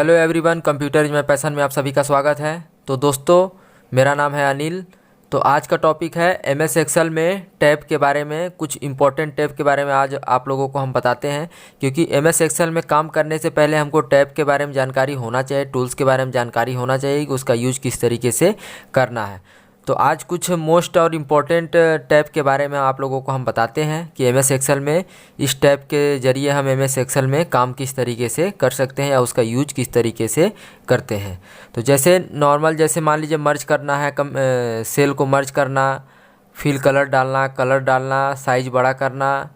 Hello everyone, computer is my passion में आप सभी का स्वागत है। तो दोस्तों, मेरा नाम है अनिल। तो आज का टॉपिक है एमएस एक्सेल में टैब के बारे में। कुछ इंपॉर्टेंट टैब के बारे में आज आप लोगों को हम बताते हैं, क्योंकि एमएस एक्सेल में काम करने से पहले हमको टैब के बारे में जानकारी होना चाहिए, टूल्स के बारे में जानकारी होना चाहिए कि उसका यूज किस तरीके से करना है। तो आज कुछ मोस्ट और इम्पोर्टेंट टैब के बारे में आप लोगों को हम बताते हैं कि एमएस एक्सेल में इस टैब के ज़रिए हम एमएस एक्सेल में काम किस तरीके से कर सकते हैं या उसका यूज किस तरीके से करते हैं। तो जैसे नॉर्मल, जैसे मान लीजिए मर्ज करना है, सेल को मर्ज करना, फिल कलर डालना, साइज बड़ा करना,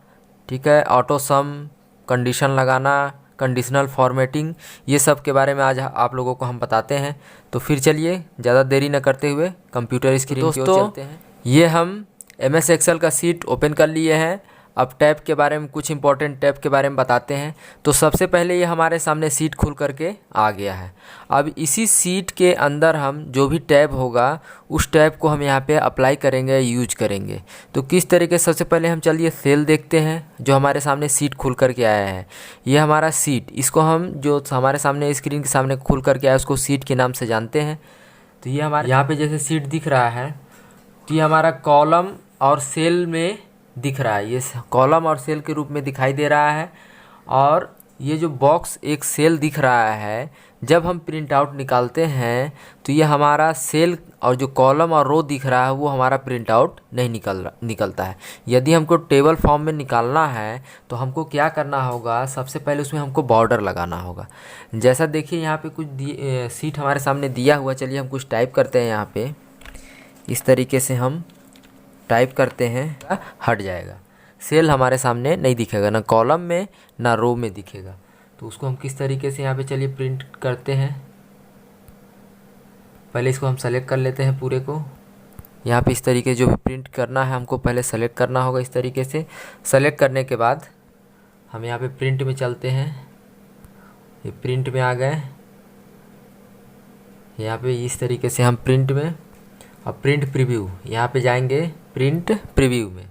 ठीक है, ऑटो सम, कंडीशन लगाना, कंडीशनल फॉर्मेटिंग, ये सब के बारे में आज आप लोगों को हम बताते हैं। तो फिर चलिए ज़्यादा देरी न करते हुए कंप्यूटर स्क्रीन की ओर चलते हैं। ये हम एमएस एक्सेल का सीट ओपन कर लिए हैं। अब टैब के बारे में, कुछ इंपॉर्टेंट टैब के बारे में बताते हैं। तो सबसे पहले ये हमारे सामने सीट खुल करके आ गया है। अब इसी सीट के अंदर हम जो भी टैब होगा उस टैब को हम यहाँ पे अप्लाई करेंगे, यूज करेंगे। तो किस तरीके से, सबसे पहले हम चलिए सेल देखते हैं जो हमारे सामने सीट खुल करके आया है। ये हमारा सीट, इसको हम जो हमारे सामने स्क्रीन के सामने खुल करके आया उसको सीट के नाम से जानते हैं। तो ये हमारे यहाँ पे जैसे सीट दिख रहा है, तो ये हमारा कॉलम और सेल में दिख रहा है। ये कॉलम और सेल के रूप में दिखाई दे रहा है। और ये जो बॉक्स एक सेल दिख रहा है, जब हम प्रिंट आउट निकालते हैं तो ये हमारा सेल और जो कॉलम और रो दिख रहा है वो हमारा प्रिंट आउट नहीं निकलता है। यदि हमको टेबल फॉर्म में निकालना है तो हमको क्या करना होगा, सबसे पहले उसमें हमको बॉर्डर लगाना होगा। जैसा देखिए यहाँ पे कुछ सीट हमारे सामने दिया हुआ। चलिए हम कुछ टाइप करते हैं यहाँ पे। इस तरीके से हम टाइप करते हैं, हट जाएगा। सेल हमारे सामने नहीं दिखेगा, ना कॉलम में ना रो में दिखेगा। तो उसको हम किस तरीके से यहाँ पे, चलिए प्रिंट करते हैं। पहले इसको हम सेलेक्ट कर लेते हैं पूरे को। यहाँ पे इस तरीके जो भी प्रिंट करना है हमको पहले सेलेक्ट करना होगा। इस तरीके से सेलेक्ट करने के बाद हम यहाँ पे प्रिंट में चलते हैं। ये प्रिंट में आ गए। यहाँ पे इस तरीके से हम प्रिंट में, अब प्रिंट प्रीव्यू, यहाँ पे जाएंगे, प्रिंट प्रीव्यू में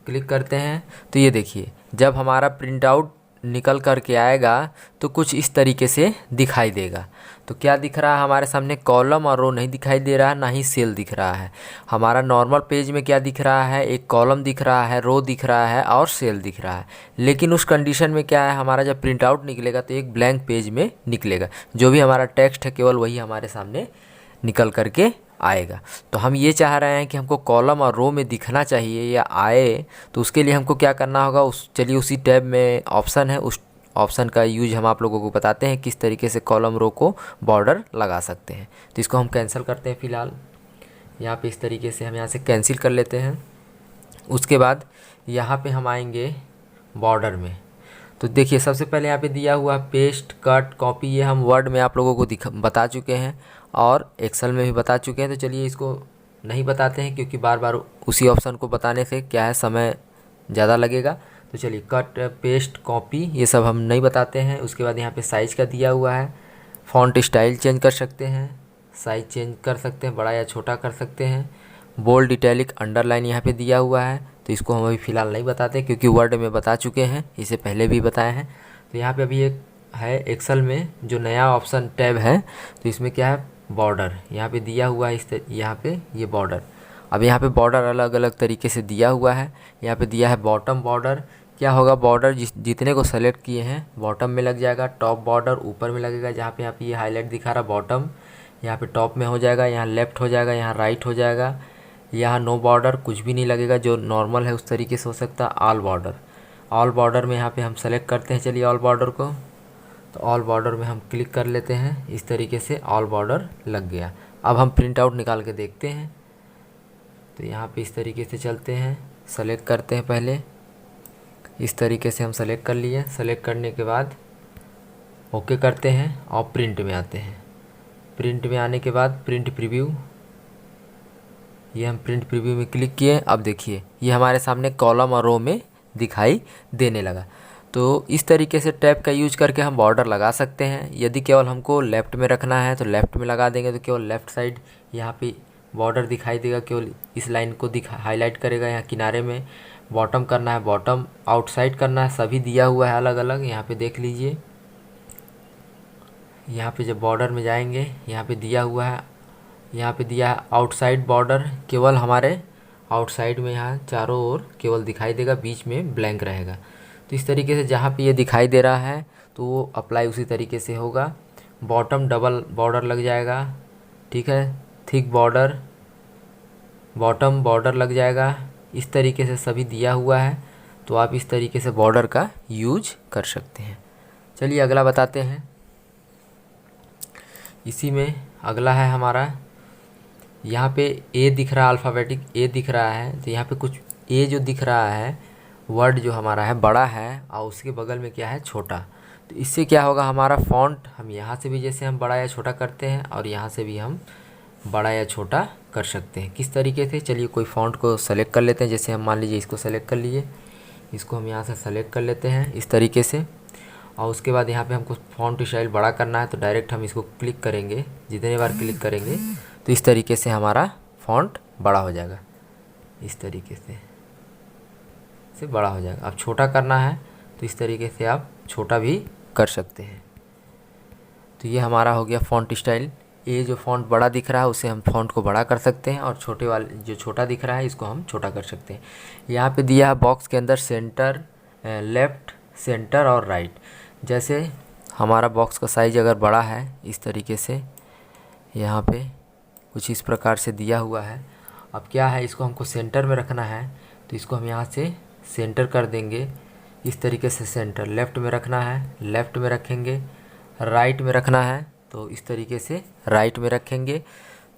क्लिक करते हैं। तो ये देखिए, जब हमारा प्रिंट आउट निकल कर के आएगा तो कुछ इस तरीके से दिखाई देगा। तो क्या दिख रहा है हमारे सामने, कॉलम और रो नहीं दिखाई दे रहा है, ना ही सेल दिख रहा है। हमारा नॉर्मल पेज में क्या दिख रहा है, एक कॉलम दिख रहा है, रो दिख रहा है और सेल दिख रहा है। लेकिन उस कंडीशन में क्या है, हमारा जब प्रिंट आउट निकलेगा तो एक ब्लैंक पेज में निकलेगा। जो भी हमारा टेक्स्ट है केवल वही हमारे सामने निकल करके आएगा। तो हम ये चाह रहे हैं कि हमको कॉलम और रो में दिखना चाहिए या आए, तो उसके लिए हमको क्या करना होगा, चलिए उसी टैब में ऑप्शन है, उस ऑप्शन का यूज हम आप लोगों को बताते हैं किस तरीके से कॉलम रो को बॉर्डर लगा सकते हैं। तो इसको हम कैंसिल करते हैं फ़िलहाल। यहाँ पे इस तरीके से हम यहाँ से कैंसिल कर लेते हैं। उसके बाद यहाँ पे हम आएंगे बॉर्डर में। तो देखिए, सबसे पहले यहाँ पे दिया हुआ पेस्ट, कट, कॉपी, ये हम वर्ड में आप लोगों को बता चुके हैं और एक्सेल में भी बता चुके हैं। तो चलिए इसको नहीं बताते हैं, क्योंकि बार बार उसी ऑप्शन को बताने से क्या है, समय ज़्यादा लगेगा। तो चलिए कट, पेस्ट, कॉपी, ये सब हम नहीं बताते हैं। उसके बाद यहाँ पे साइज़ का दिया हुआ है, फ़ॉन्ट स्टाइल चेंज कर सकते हैं, साइज़ चेंज कर सकते हैं, बड़ा या छोटा कर सकते हैं। बोल्ड, इटैलिक, अंडरलाइन यहाँ पे दिया हुआ है। तो इसको हम अभी फ़िलहाल नहीं बताते, क्योंकि वर्ड में बता चुके हैं, इसे पहले भी बताए हैं। तो यहाँ पे अभी एक है एक्सेल में जो नया ऑप्शन टैब है, तो इसमें क्या है, बॉर्डर यहाँ पे दिया हुआ है। यहाँ पे ये बॉर्डर, अब यहाँ पे बॉर्डर अलग अलग तरीके से दिया हुआ है। यहाँ पे दिया है बॉटम बॉर्डर। क्या होगा, बॉर्डर जितने को सेलेक्ट किए हैं बॉटम में लग जाएगा। टॉप बॉर्डर ऊपर में लगेगा, जहाँ पे यहाँ पे ये हाईलाइट दिखा रहा बॉटम, यहाँ पे टॉप में हो जाएगा, यहाँ लेफ़्ट हो जाएगा, यहाँ राइट हो जाएगा। यहाँ नो बॉर्डर, कुछ भी नहीं लगेगा, जो नॉर्मल है उस तरीके से हो सकता है। ऑल बॉर्डर, ऑल बॉर्डर में यहाँ पे हम सेलेक्ट करते हैं, चलिए ऑल बॉर्डर को। तो ऑल बॉर्डर में हम क्लिक कर लेते हैं। इस तरीके से ऑल बॉर्डर लग गया। अब हम प्रिंट आउट निकाल के देखते हैं। तो यहाँ पे इस तरीके से चलते हैं, सेलेक्ट करते हैं पहले। इस तरीके से हम सेलेक्ट कर लिए। सेलेक्ट करने के बाद ओके करते हैं और प्रिंट में आते हैं। प्रिंट में आने के बाद प्रिंट प्रीव्यू, ये हम प्रिंट प्रीव्यू में क्लिक किए। अब देखिए ये हमारे सामने कॉलम और रो में दिखाई देने लगा। तो इस तरीके से टैब का यूज करके हम बॉर्डर लगा सकते हैं। यदि केवल हमको लेफ़्ट में रखना है तो लेफ़्ट में लगा देंगे, तो केवल लेफ़्ट साइड यहाँ पे बॉर्डर दिखाई देगा, केवल इस लाइन को हाईलाइट करेगा। यहाँ किनारे में बॉटम करना है, बॉटम आउटसाइड करना है, सभी दिया हुआ है अलग अलग। यहाँ पे देख लीजिए, यहाँ पे जब बॉर्डर में जाएंगे, यहाँ पे दिया हुआ है, यहाँ पे दिया है आउटसाइड बॉर्डर, केवल हमारे आउटसाइड में यहाँ चारों ओर केवल दिखाई देगा, बीच में ब्लैंक रहेगा। तो इस तरीके से जहाँ पे ये दिखाई दे रहा है तो वो अप्लाई उसी तरीके से होगा। बॉटम डबल बॉर्डर लग जाएगा, ठीक है, थिक बॉर्डर, बॉटम बॉर्डर लग जाएगा। इस तरीके से सभी दिया हुआ है, तो आप इस तरीके से बॉर्डर का यूज कर सकते हैं। चलिए अगला बताते हैं। इसी में अगला है हमारा, यहाँ पे ए दिख रहा है, अल्फ़ाबेटिक ए दिख रहा है, तो यहाँ पे कुछ ए जो दिख रहा है वर्ड जो हमारा है बड़ा है और उसके बगल में क्या है छोटा। तो इससे क्या होगा, हमारा फ़ॉन्ट हम यहाँ से भी जैसे हम बड़ा या छोटा करते हैं और यहाँ से भी हम बड़ा या छोटा कर सकते हैं। किस तरीके से, चलिए कोई फ़ॉन्ट को सेलेक्ट कर लेते हैं। जैसे हम मान लीजिए इसको सेलेक्ट कर लिए, इसको हम यहाँ से सेलेक्ट कर लेते हैं इस तरीके से। और उसके बाद यहाँ पे हमको फ़ॉन्ट स्टाइल बड़ा करना है, तो डायरेक्ट हम इसको क्लिक करेंगे, जितने बार क्लिक करेंगे तो इस तरीके से हमारा फ़ॉन्ट बड़ा हो जाएगा, इस तरीके से बड़ा हो जाएगा। अब छोटा करना है तो इस तरीके से आप छोटा भी कर सकते हैं। तो ये हमारा हो गया फ़ॉन्ट स्टाइल। ये जो फ़ॉन्ट बड़ा दिख रहा है उसे हम फ़ॉन्ट को बड़ा कर सकते हैं, और छोटे वाले जो छोटा दिख रहा है इसको हम छोटा कर सकते हैं। यहाँ पे दिया है बॉक्स के अंदर सेंटर, लेफ़्ट, सेंटर और राइट। जैसे हमारा बॉक्स का साइज़ अगर बड़ा है इस तरीके से, यहाँ पे कुछ इस प्रकार से दिया हुआ है। अब क्या है, इसको हमको सेंटर में रखना है, तो इसको हम यहाँ से सेंटर कर देंगे इस तरीके से। सेंटर लेफ़्ट में रखना है, लेफ़्ट में रखेंगे। राइट में रखना है तो इस तरीके से राइट में रखेंगे।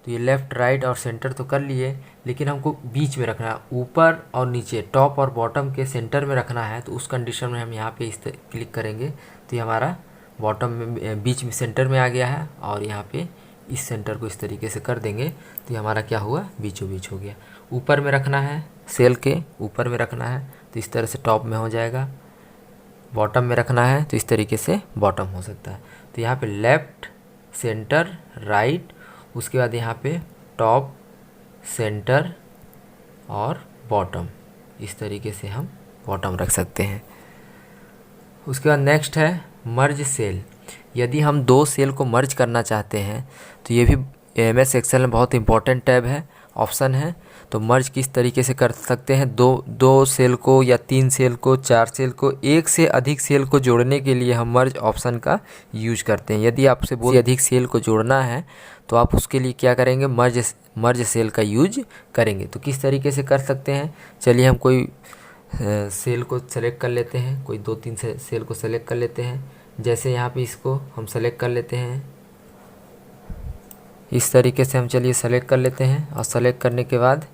तो ये लेफ़्ट, राइट और सेंटर तो कर लिए, लेकिन हमको बीच में रखना है, ऊपर और नीचे, टॉप और बॉटम के सेंटर में रखना है। तो उस कंडीशन में हम यहाँ पे इस क्लिक करेंगे तो ये हमारा बॉटम में, बीच में, सेंटर में आ गया है। और यहाँ पे इस सेंटर को इस तरीके से कर देंगे तो ये हमारा क्या हुआ, बीचों बीच हो गया। ऊपर में रखना है, सेल के ऊपर में रखना है तो इस तरह से टॉप में हो जाएगा। बॉटम में रखना है तो इस तरीके से बॉटम हो सकता है। तो यहाँ पे लेफ़्ट, सेंटर, राइट, उसके बाद यहाँ पे टॉप, सेंटर और बॉटम, इस तरीके से हम बॉटम रख सकते हैं। उसके बाद नेक्स्ट है मर्ज सेल। यदि हम दो सेल को मर्ज करना चाहते हैं तो ये भी एमएस एक्सेल में बहुत इंपॉर्टेंट टैब है, ऑप्शन है। तो मर्ज किस तरीके से कर सकते हैं, दो सेल को या 3 सेल को, 4 सेल को, एक से अधिक सेल को जोड़ने के लिए हम मर्ज ऑप्शन का यूज करते हैं। यदि आपसे बहुत अधिक सेल को जोड़ना है तो आप उसके लिए क्या करेंगे, मर्ज सेल का यूज करेंगे। तो किस तरीके से कर सकते हैं, चलिए हम कोई सेल को सेलेक्ट कर लेते हैं, कोई 2-3 सेल को सेलेक्ट कर लेते हैं। जैसे यहाँ पे इसको हम सेलेक्ट कर लेते हैं, इस तरीके से हम चलिए सेलेक्ट कर लेते हैं। और सेलेक्ट करने के बाद,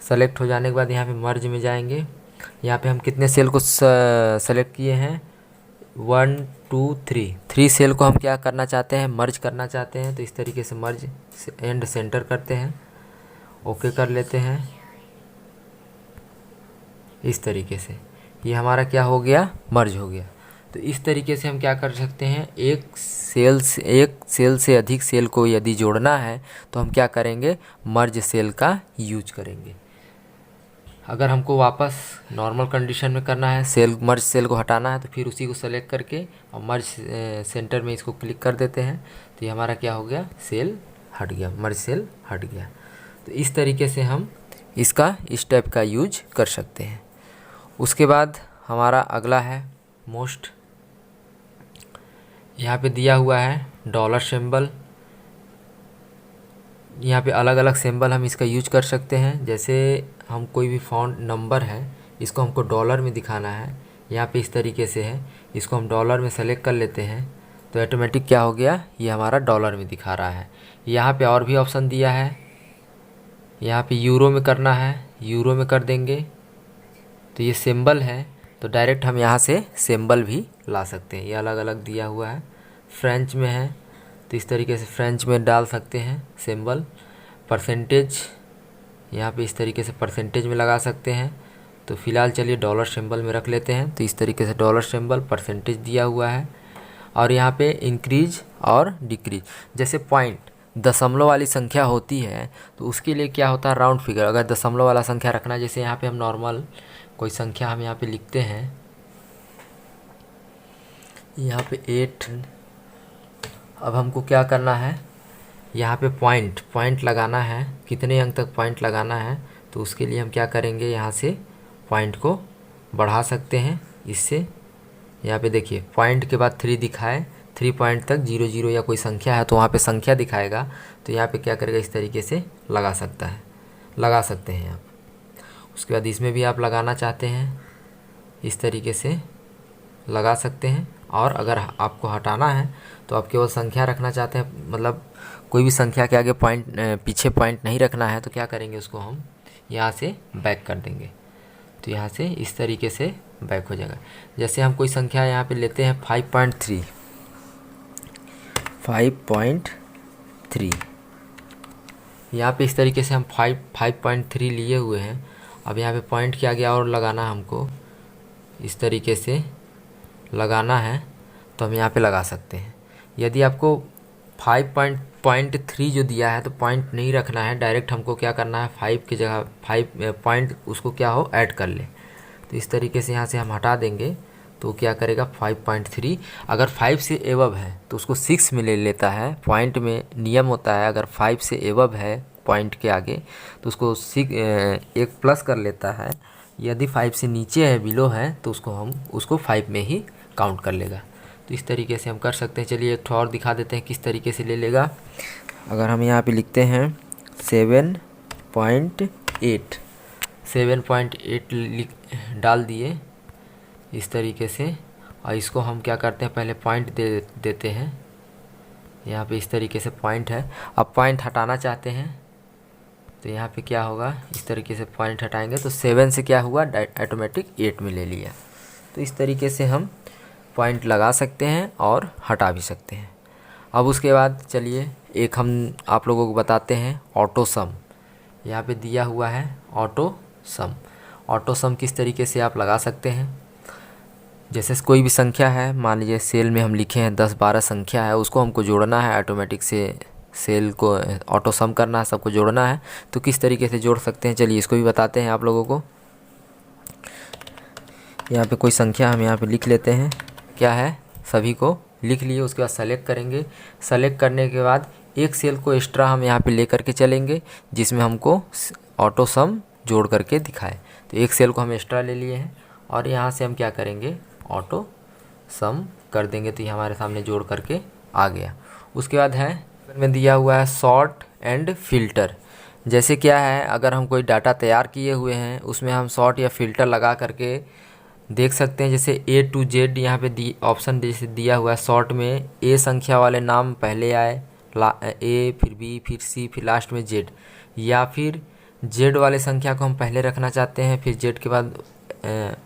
सेलेक्ट हो जाने के बाद यहाँ पे मर्ज में जाएंगे। यहाँ पे हम कितने सेल को सेलेक्ट किए हैं, 1 2 3 सेल को हम क्या करना चाहते हैं, मर्ज करना चाहते हैं। तो इस तरीके से मर्ज एंड सेंटर करते हैं, ओके कर लेते हैं। इस तरीके से ये हमारा क्या हो गया, मर्ज हो गया। तो इस तरीके से हम क्या कर सकते हैं, एक सेल से अधिक सेल को यदि जोड़ना है तो हम क्या करेंगे, मर्ज सेल का यूज करेंगे। अगर हमको वापस नॉर्मल कंडीशन में करना है, मर्ज सेल को हटाना है, तो फिर उसी को सेलेक्ट करके और मर्ज सेंटर में इसको क्लिक कर देते हैं। तो ये हमारा क्या हो गया, सेल हट गया, मर्ज सेल हट गया। तो इस तरीके से हम इसका इस टाइप का यूज कर सकते हैं। उसके बाद हमारा अगला है मोस्ट, यहाँ पे दिया हुआ है डॉलर सिंबल। यहाँ पे अलग अलग सिंबल हम इसका यूज कर सकते हैं। जैसे हम कोई भी फ़ॉन्ट नंबर है, इसको हमको डॉलर में दिखाना है, यहाँ पे इस तरीके से है, इसको हम डॉलर में सेलेक्ट कर लेते हैं तो ऑटोमेटिक क्या हो गया, ये हमारा डॉलर में दिखा रहा है। यहाँ पे और भी ऑप्शन दिया है, यहाँ पे यूरो में करना है, यूरो में कर देंगे। तो ये सिंबल है तो डायरेक्ट हम यहाँ से सिंबल भी ला सकते हैं, ये अलग अलग दिया हुआ है। फ्रेंच में है तो इस तरीके से फ्रेंच में डाल सकते हैं सिंबल। परसेंटेज, यहाँ पे इस तरीके से परसेंटेज में लगा सकते हैं। तो फ़िलहाल चलिए डॉलर सिंबल में रख लेते हैं। तो इस तरीके से डॉलर सिंबल, परसेंटेज दिया हुआ है। और यहाँ पे इंक्रीज और डिक्रीज, जैसे पॉइंट, दशमलव वाली संख्या होती है तो उसके लिए क्या होता है, राउंड फिगर। अगर दशमलव वाला संख्या रखना है, जैसे यहाँ पे हम नॉर्मल कोई संख्या हम यहाँ पे लिखते हैं, यहाँ पे 8 अब हमको क्या करना है, यहाँ पे पॉइंट लगाना है, कितने अंक तक पॉइंट लगाना है। तो उसके लिए हम क्या करेंगे, यहाँ से पॉइंट को बढ़ा सकते हैं इससे। यहाँ पे देखिए पॉइंट के बाद 3 दिखाए, 3 पॉइंट तक 0 0 या कोई संख्या है तो वहाँ पे संख्या दिखाएगा। तो यहाँ पे क्या करेगा, इस तरीके से लगा सकते हैं आप। उसके बाद इसमें भी आप लगाना चाहते हैं इस तरीके से लगा सकते हैं। और अगर आपको हटाना है तो आप केवल संख्या रखना चाहते हैं, मतलब कोई भी संख्या के आगे पीछे पॉइंट नहीं रखना है, तो क्या करेंगे, उसको हम यहाँ से बैक कर देंगे। तो यहाँ से इस तरीके से बैक हो जाएगा। जैसे हम कोई संख्या यहाँ पे लेते हैं 5.3, यहाँ पे इस तरीके से हम 5.3 लिए हुए हैं। अब यहाँ पे पॉइंट के आगे और लगाना, हमको इस तरीके से लगाना है तो हम यहाँ पे लगा सकते हैं। यदि आपको 5.3 जो दिया है तो पॉइंट नहीं रखना है, डायरेक्ट हमको क्या करना है, 5 की जगह 5 पॉइंट उसको क्या हो ऐड कर ले। तो इस तरीके से यहाँ से हम हटा देंगे तो क्या करेगा 5.3। अगर 5 से एबव है तो उसको 6 में ले लेता है। पॉइंट में नियम होता है, अगर 5 से एबव है पॉइंट के आगे तो उसको 6 एक प्लस कर लेता है। यदि 5 से नीचे है, बिलो है, तो उसको 5 में ही काउंट कर लेगा। तो इस तरीके से हम कर सकते हैं। चलिए एक ठो और दिखा देते हैं किस तरीके से ले लेगा। अगर हम यहाँ पे लिखते हैं 7.8 डाल दिए इस तरीके से, और इसको हम क्या करते हैं, पहले पॉइंट देते हैं। यहाँ पे इस तरीके से पॉइंट है। अब पॉइंट हटाना चाहते हैं तो यहाँ पे क्या होगा, इस तरीके से पॉइंट हटाएंगे तो 7 से क्या हुआ, ऑटोमेटिक 8 में ले लिया। तो इस तरीके से हम पॉइंट लगा सकते हैं और हटा भी सकते हैं। अब उसके बाद चलिए एक हम आप लोगों को बताते हैं ऑटो सम। यहाँ पे दिया हुआ है ऑटो सम किस तरीके से आप लगा सकते हैं। जैसे कोई भी संख्या है, मान लीजिए सेल में हम लिखे हैं 10-12 संख्या है, उसको हमको जोड़ना है, ऑटोमेटिक से सेल को ऑटो सम करना है, सबको जोड़ना है। तो किस तरीके से जोड़ सकते हैं, चलिए इसको भी बताते हैं आप लोगों को। यहाँ पे कोई संख्या हम यहाँ पे लिख लेते हैं, क्या है, सभी को लिख लिए। उसके बाद सेलेक्ट करेंगे। सेलेक्ट करने के बाद एक सेल को एक्स्ट्रा हम यहाँ पे ले करके चलेंगे जिसमें हमको ऑटो सम जोड़ करके दिखाए। तो एक सेल को हम एक्स्ट्रा ले लिए हैं और यहाँ से हम क्या करेंगे, ऑटो सम कर देंगे। तो ये हमारे सामने जोड़ करके आ गया। उसके बाद है में दिया हुआ है सॉर्ट एंड फिल्टर। जैसे क्या है, अगर हम कोई डाटा तैयार किए हुए हैं उसमें हम सॉर्ट या फिल्टर लगा करके देख सकते हैं। जैसे A to Z यहाँ पे ऑप्शन जैसे दिया हुआ है, सॉर्ट में A संख्या वाले नाम पहले आए, A फिर B फिर C फिर लास्ट में Z, या फिर Z वाले संख्या को हम पहले रखना चाहते हैं, फिर Z के बाद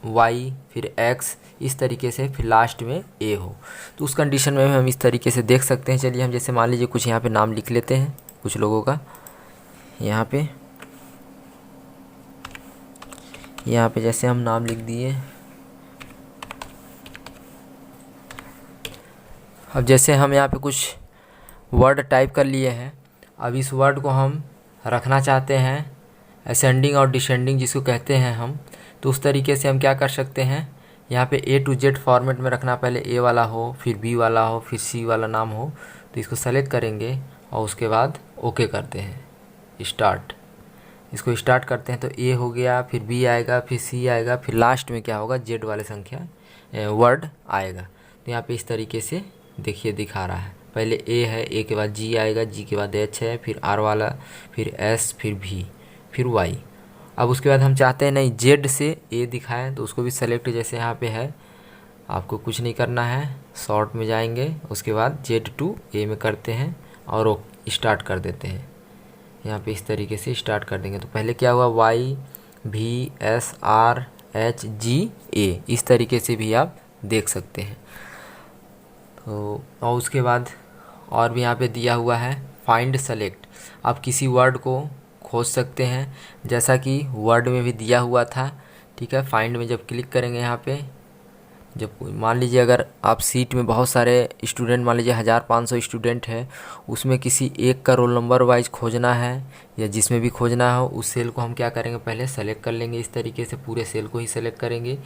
Y फिर X, इस तरीके से फिर लास्ट में A हो। तो उस कंडीशन में हम इस तरीके से देख सकते हैं। चलिए हम जैसे मान लीजिए कुछ यहाँ पे नाम लिख लेते हैं कुछ लोगों का। यहाँ पे जैसे हम नाम लिख दिए। अब जैसे हम यहाँ पे कुछ वर्ड टाइप कर लिए हैं, अब इस वर्ड को हम रखना चाहते हैं असेंडिंग और डिसेंडिंग जिसको कहते हैं हम। तो उस तरीके से हम क्या कर सकते हैं, यहाँ पे A to Z फॉर्मेट में रखना, पहले A वाला हो फिर B वाला हो फिर C वाला नाम हो। तो इसको सेलेक्ट करेंगे और उसके बाद ओके करते हैं, स्टार्ट। इसको स्टार्ट करते हैं तो A हो गया, फिर B आएगा, फिर C आएगा, फिर लास्ट में क्या होगा, Z वाले संख्या वर्ड आएगा। तो यहाँ पे इस तरीके से देखिए दिखा रहा है, पहले A है, A के बाद G आएगा, G के बाद H है, फिर R वाला, फिर S, फिर V, फिर Y। अब उसके बाद हम चाहते हैं नहीं Z से A दिखाएं तो उसको भी सेलेक्ट, जैसे यहाँ पे है, आपको कुछ नहीं करना है, शॉर्ट में जाएंगे, उसके बाद Z to A में करते हैं और स्टार्ट कर देते हैं। यहाँ पे इस तरीके से स्टार्ट कर देंगे तो पहले क्या हुआ, Y V S R H G A, इस तरीके से भी आप देख सकते हैं। तो और उसके बाद और भी यहाँ पे दिया हुआ है फाइंड सेलेक्ट। आप किसी वर्ड को खोज सकते हैं जैसा कि वर्ड में भी दिया हुआ था, ठीक है। फाइंड में जब क्लिक करेंगे यहाँ पे, जब मान लीजिए अगर आप सीट में बहुत सारे स्टूडेंट, मान लीजिए 1500 स्टूडेंट है, उसमें किसी एक का रोल नंबर वाइज खोजना है या जिसमें भी खोजना हो, उस सेल को हम क्या करेंगे, पहले सेलेक्ट कर लेंगे। इस तरीके से पूरे सेल को ही सेलेक्ट करेंगे।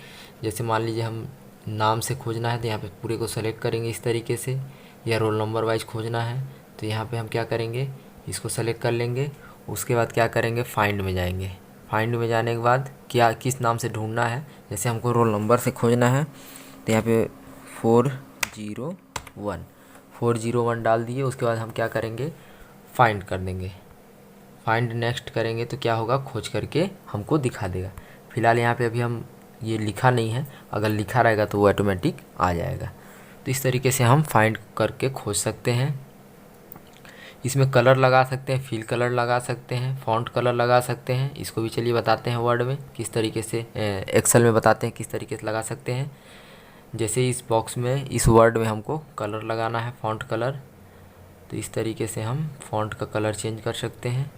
जैसे मान लीजिए हम नाम से खोजना है तो यहाँ पे पूरे को सेलेक्ट करेंगे इस तरीके से। या रोल नंबर वाइज खोजना है तो यहाँ पे हम क्या करेंगे, इसको सेलेक्ट कर लेंगे। उसके बाद क्या करेंगे, फाइंड में जाएंगे। फाइंड में जाने के बाद क्या किस नाम से ढूंढना है, जैसे हमको रोल नंबर से खोजना है तो यहाँ पे 401 डाल दिए। उसके बाद हम क्या करेंगे, फाइंड कर देंगे। फाइंड नेक्स्ट करेंगे तो क्या होगा, खोज करके हमको दिखा देगा। फ़िलहाल यहाँ पे अभी हम ये लिखा नहीं है, अगर लिखा रहेगा तो वो ऑटोमेटिक आ जाएगा। तो इस तरीके से हम फाइंड करके खोज सकते हैं। इसमें कलर लगा सकते हैं, फिल कलर लगा सकते हैं, फॉन्ट कलर लगा सकते हैं। इसको भी चलिए बताते हैं वर्ड में किस तरीके से, एक्सेल में बताते हैं किस तरीके से लगा सकते हैं। जैसे इस बॉक्स में, इस वर्ड में हमको कलर लगाना है, फॉन्ट कलर, तो इस तरीके से हम फॉन्ट का कलर चेंज कर सकते हैं।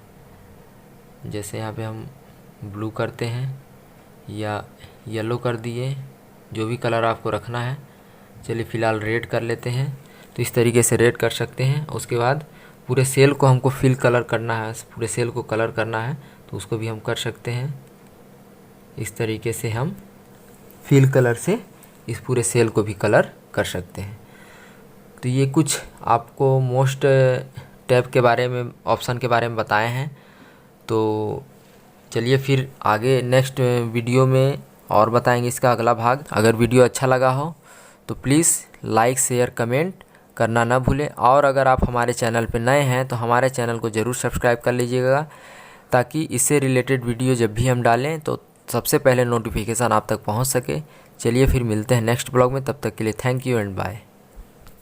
जैसे यहाँ पे हम ब्लू करते हैं या येलो कर दिए, जो भी कलर आपको रखना है। चलिए फ़िलहाल रेड कर लेते हैं, तो इस तरीके से रेड कर सकते हैं। उसके बाद पूरे सेल को हमको फिल कलर करना है, पूरे सेल को कलर करना है तो उसको भी हम कर सकते हैं। इस तरीके से हम फिल कलर से इस पूरे सेल को भी कलर कर सकते हैं। तो ये कुछ आपको मोस्ट टैब के बारे में, ऑप्शन के बारे में बताए हैं। तो चलिए फिर आगे नेक्स्ट वीडियो में और बताएंगे इसका अगला भाग। अगर वीडियो अच्छा लगा हो तो प्लीज़ लाइक शेयर कमेंट करना ना भूलें। और अगर आप हमारे चैनल पर नए हैं तो हमारे चैनल को ज़रूर सब्सक्राइब कर लीजिएगा, ताकि इससे रिलेटेड वीडियो जब भी हम डालें तो सबसे पहले नोटिफिकेशन आप तक पहुंच सके। चलिए फिर मिलते हैं नेक्स्ट ब्लॉग में, तब तक के लिए थैंक यू एंड बाय।